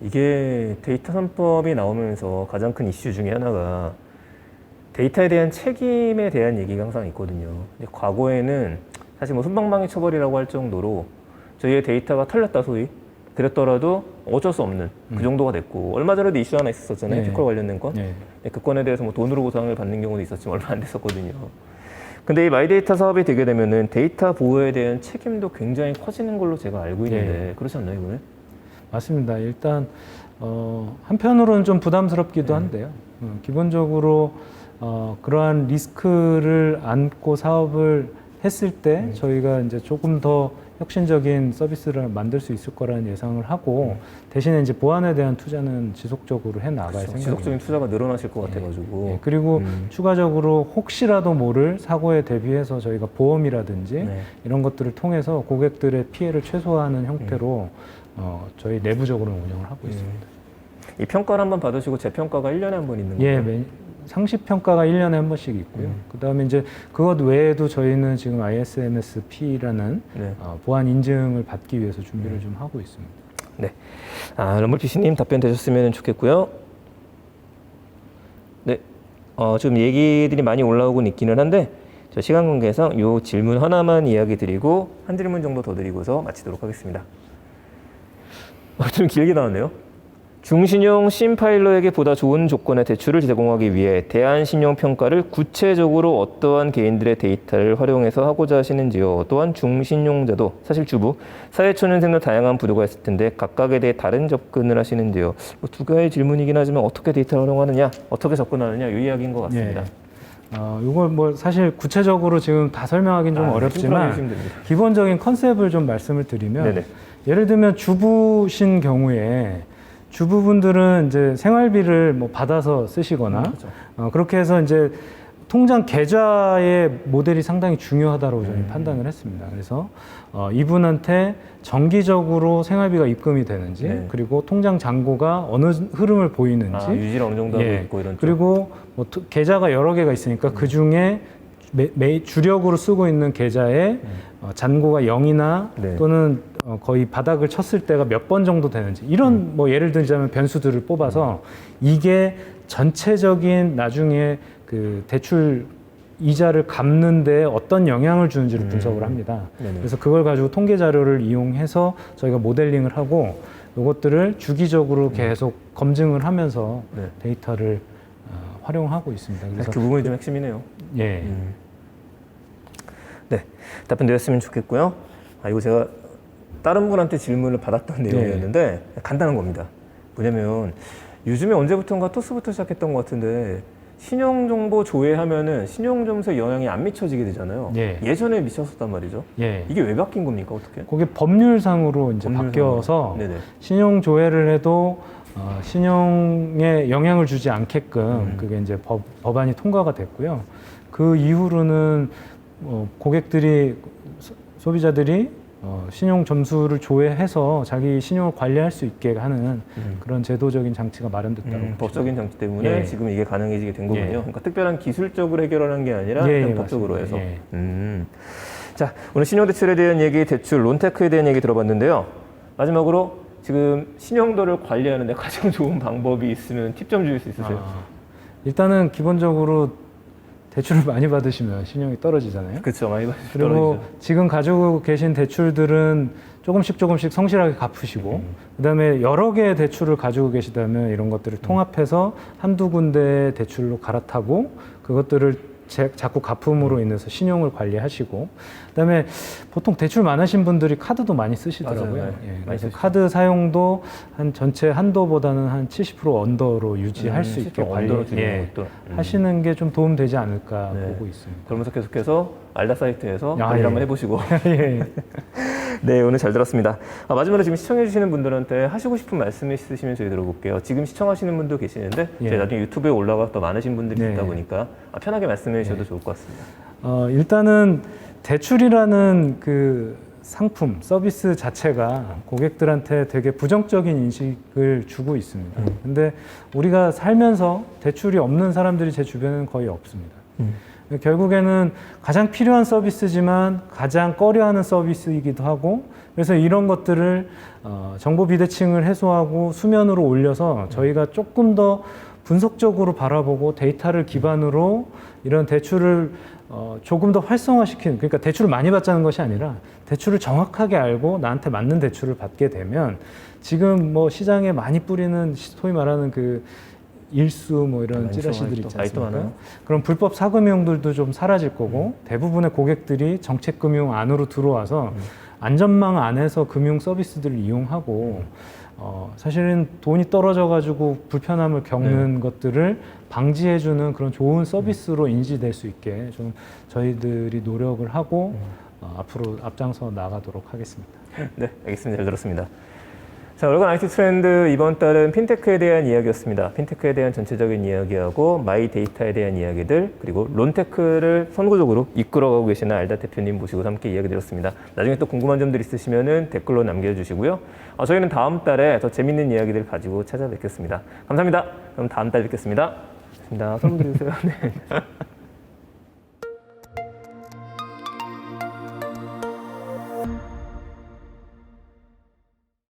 Speaker 2: 이게 데이터 3법이 나오면서 가장 큰 이슈 중에 하나가 데이터에 대한 책임에 대한 얘기가 항상 있거든요. 근데 과거에는 사실 뭐 순방망이 처벌이라고 할 정도로 저희의 데이터가 털렸다 소위 그랬더라도 어쩔 수 없는 그 정도가 됐고 얼마 전에도 이슈 하나 있었잖아요.
Speaker 1: 네.
Speaker 2: 피콜 관련된 건.
Speaker 1: 네.
Speaker 2: 그 건에 대해서 뭐 돈으로 보상을 받는 경우도 있었지만 얼마 안 됐었거든요. 근데 이 마이데이터 사업이 되게 되면은 데이터 보호에 대한 책임도 굉장히 커지는 걸로 제가 알고 있는데 그렇지 않나요, 이번에?
Speaker 1: 맞습니다. 일단 한편으로는 좀 부담스럽기도 한데요. 기본적으로 그러한 리스크를 안고 사업을 했을 때 저희가 이제 조금 더 혁신적인 서비스를 만들 수 있을 거라는 예상을 하고 대신에 이제 보안에 대한 투자는 지속적으로 해 나갈 생각입니다.
Speaker 2: 지속적인 투자가 늘어나실 것 같아가지고.
Speaker 1: 그리고 추가적으로 혹시라도 모를 사고에 대비해서 저희가 보험이라든지 이런 것들을 통해서 고객들의 피해를 최소화하는 형태로 저희 내부적으로는 운영을 하고 있습니다.
Speaker 2: 이 평가를 한번 받으시고 재평가가 1년에 한 번 있는 거예요?
Speaker 1: 상시 평가가 1년에 한 번씩 있고요. 그다음에 이제 그것 외에도 저희는 지금 ISMSP라는 보안 인증을 받기 위해서 준비를 좀 하고 있습니다.
Speaker 2: 네. 럼블피시님 답변 되셨으면 좋겠고요. 네. 좀 얘기들이 많이 올라오곤 있기는 한데 저 시간 관계상 요 질문 하나만 이야기 드리고 한 질문 정도 더 드리고서 마치도록 하겠습니다. 좀 길게 나왔네요. 중신용 신파일러에게 보다 좋은 조건의 대출을 제공하기 위해 대한신용평가를 구체적으로 어떠한 개인들의 데이터를 활용해서 하고자 하시는지요. 또한 중신용자도 사실 주부, 사회초년생 등 다양한 부류가 있을 텐데 각각에 대해 다른 접근을 하시는지요. 두 가지 질문이긴 하지만 어떻게 데이터를 활용하느냐, 어떻게 접근하느냐 이 이야기인 것 같습니다.
Speaker 1: 이걸 뭐 사실 구체적으로 지금 다 설명하기는 좀 어렵지만 기본적인 컨셉을 좀 말씀을 드리면 예를 들면 주부신 경우에 주부분들은 이제 생활비를 뭐 받아서 쓰시거나 그렇게 해서 이제 통장 계좌의 모델이 상당히 중요하다고 저는 판단을 했습니다. 그래서 이분한테 정기적으로 생활비가 입금이 되는지 그리고 통장 잔고가 어느 흐름을 보이는지
Speaker 2: 유지를 어느 정도 하고 있고 이런
Speaker 1: 그리고 뭐 계좌가 여러 개가 있으니까 그 중에 주력으로 쓰고 있는 계좌에 잔고가 0이나 또는 거의 바닥을 쳤을 때가 몇 번 정도 되는지 이런 뭐 예를 들자면 변수들을 뽑아서 이게 전체적인 나중에 그 대출 이자를 갚는데 어떤 영향을 주는지를 분석을 합니다.
Speaker 2: 네네.
Speaker 1: 그래서 그걸 가지고 통계 자료를 이용해서 저희가 모델링을 하고 이것들을 주기적으로 계속 검증을 하면서
Speaker 2: 네.
Speaker 1: 데이터를 활용하고 있습니다.
Speaker 2: 그래서 그 부분이 좀 핵심이네요.
Speaker 1: 예.
Speaker 2: 네, 답변되었으면 좋겠고요. 이거 제가 다른 분한테 질문을 받았던 내용이었는데 간단한 겁니다. 뭐냐면 요즘에 언제부턴가 토스부터 시작했던 것 같은데 신용정보 조회하면은 신용점수에 영향이 안 미쳐지게 되잖아요.
Speaker 1: 예.
Speaker 2: 예전에 미쳤었단 말이죠.
Speaker 1: 예.
Speaker 2: 이게 왜 바뀐 겁니까? 어떻게?
Speaker 1: 그게 법률상으로 이제
Speaker 2: 법률상으로.
Speaker 1: 바뀌어서
Speaker 2: 네네.
Speaker 1: 신용 조회를 해도 신용에 영향을 주지 않게끔 그게 이제 법안이 통과가 됐고요. 그 이후로는 고객들이 소비자들이 신용 점수를 조회해서 자기 신용을 관리할 수 있게 하는 그런 제도적인 장치가 마련됐다고 봅니다.
Speaker 2: 법적인 장치 때문에
Speaker 1: 예.
Speaker 2: 지금 이게 가능해지게 된 거군요.
Speaker 1: 예.
Speaker 2: 그러니까 특별한 기술적으로 해결하는 게 아니라
Speaker 1: 예,
Speaker 2: 그냥
Speaker 1: 예,
Speaker 2: 법적으로
Speaker 1: 맞습니다.
Speaker 2: 해서.
Speaker 1: 예.
Speaker 2: 자, 오늘 신용대출에 대한 얘기, 대출, 론테크에 대한 얘기 들어봤는데요. 마지막으로 지금 신용도를 관리하는데 가장 좋은 방법이 있으면 팁 좀 주실 수 있으세요?
Speaker 1: 일단은 기본적으로 대출을 많이 받으시면 신용이 떨어지잖아요.
Speaker 2: 그렇죠. 많이
Speaker 1: 그리고
Speaker 2: 떨어지죠.
Speaker 1: 지금 가지고 계신 대출들은 조금씩 성실하게 갚으시고 그다음에 여러 개의 대출을 가지고 계시다면 이런 것들을 통합해서 한두 군데 대출로 갈아타고 그것들을 자꾸 갚음으로 인해서 신용을 관리하시고 그다음에 보통 대출 많으신 분들이 카드도 많이 쓰시더라고요.
Speaker 2: 맞아요. 네.
Speaker 1: 예,
Speaker 2: 많이
Speaker 1: 그래서
Speaker 2: 쓰시죠.
Speaker 1: 카드 사용도 한 전체 한도보다는 한 70% 언더로 유지할 수 있게
Speaker 2: 70%
Speaker 1: 관리
Speaker 2: 언더로 줄이는 것도.
Speaker 1: 하시는 게 좀 도움 되지 않을까
Speaker 2: 네.
Speaker 1: 보고 있습니다.
Speaker 2: 그러면서 계속해서 알다 사이트에서
Speaker 1: 아,
Speaker 2: 관리
Speaker 1: 예.
Speaker 2: 한번 해보시고.
Speaker 1: 예.
Speaker 2: 네, 오늘 잘 들었습니다. 마지막으로 지금 시청해주시는 분들한테 하시고 싶은 말씀 있으시면 저희 들어볼게요. 지금 시청하시는 분도 계시는데
Speaker 1: 예.
Speaker 2: 저희 나중에 유튜브에 올라가 또 많으신 분들이
Speaker 1: 네.
Speaker 2: 있다 보니까 편하게 말씀해 주셔도 좋을 것 같습니다.
Speaker 1: 일단은 대출이라는 그 상품, 서비스 자체가 고객들한테 되게 부정적인 인식을 주고 있습니다. 근데 우리가 살면서 대출이 없는 사람들이 제 주변에는 거의 없습니다. 결국에는 가장 필요한 서비스지만 가장 꺼려하는 서비스이기도 하고 그래서 이런 것들을 정보 비대칭을 해소하고 수면으로 올려서 저희가 조금 더 분석적으로 바라보고 데이터를 기반으로 이런 대출을 조금 더 활성화시키는 그러니까 대출을 많이 받자는 것이 아니라 대출을 정확하게 알고 나한테 맞는 대출을 받게 되면 지금 뭐 시장에 많이 뿌리는 소위 말하는 그 일수 뭐 이런 찌라시들 있지 않습니까? 그럼 불법 사금융들도 좀 사라질 거고 대부분의 고객들이 정책금융 안으로 들어와서 안전망 안에서 금융 서비스들을 이용하고 사실은 돈이 떨어져 가지고 불편함을 겪는 것들을 방지해주는 그런 좋은 서비스로 인지될 수 있게 좀 저희들이 노력을 하고 앞으로 앞장서 나가도록 하겠습니다.
Speaker 2: 네, 알겠습니다. 잘 들었습니다. 자, 월간 IT 트렌드 이번 달은 핀테크에 대한 이야기였습니다. 핀테크에 대한 전체적인 이야기하고 마이 데이터에 대한 이야기들 그리고 론테크를 선구적으로 이끌어가고 계시는 알다 대표님 모시고 함께 이야기 드렸습니다. 나중에 또 궁금한 점들 있으시면 댓글로 남겨주시고요. 저희는 다음 달에 더 재밌는 이야기들 가지고 찾아뵙겠습니다. 감사합니다. 그럼 다음 달 뵙겠습니다. 고맙습니다. 선물 드리세요. 네.